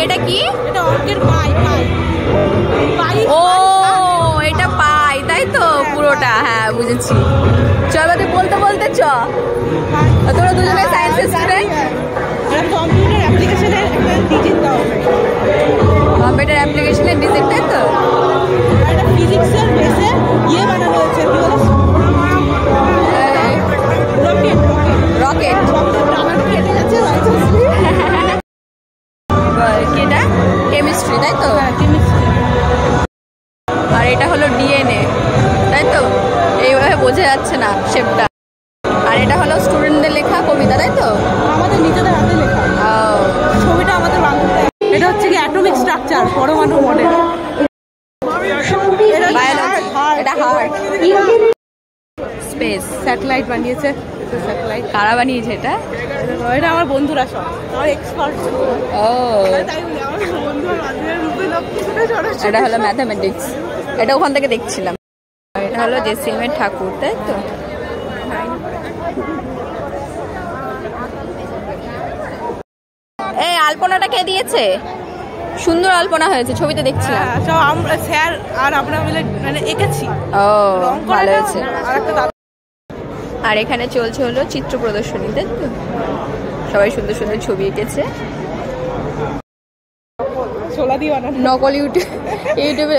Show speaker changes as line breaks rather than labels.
এটা কি?
এটা অঙ্কের পাই।
ও এটা পাই, তাই তো পুরোটা। হ্যাঁ বুঝেছি। চল তুই বলতে বলতে চ। তোরা দুজনে সায়েন্স স্টুডেন্ট।
কম্পিউটার অ্যাপ্লিকেশনের একটা ডিজিট দাও।
কম্পিউটার অ্যাপ্লিকেশনের ডিজিট, তাই তো?
এটা ফিজিক্সের বেসে ইয়ে বানানো হয়েছে, কি বলে, রকেট। কেটে যাচ্ছে
এটা কেমিস্ট্রি, তাই তো? আর এটা হলো ডিএনএ, তাই তো? এইভাবে বোঝা যাচ্ছে না শেপটা। আর এটা হলো স্টুডেন্টদের লেখা কবিতা, তাই তো?
আমাদের নিজেদের হাতে লেখা। ছবিটা আমাদের বাংলাতে। এটা হচ্ছে কি অ্যাটমিক স্ট্রাকচার, পরমাণু মডেল।
এটা হার্ট। স্পেস
স্যাটেলাইট বানিয়েছে। স্যাটেলাইট
কারা বানিয়েছে এটা?
এটা আমার বন্ধুরা সব, আমার এক্সপার্ট।
ও
তাই বলি আমার বন্ধু আর বান্ধবীর রূপে
এটা হলো ম্যাথামেটিক্স। এটা ওখান থেকে দেখছিলাম। এটা হলো জেসিএম এর ঠাকুর, তাই তো? এই আলপনাটা কে দিয়েছে? সুন্দর আলপনা হয়েছে, ছবিতে দেখছিলাম।
আমরা স্যার আর আমরা মিলে মানে এঁকেছি।
ও ভালো হয়েছে।
আর
আর এখানে চলছে হলো চিত্র প্রদর্শনী, তাই তো? সবাই সুন্দর সুন্দর ছবি এঁকেছে।
ছোলা দিয়ে বানানো
নকল ইউটিউবে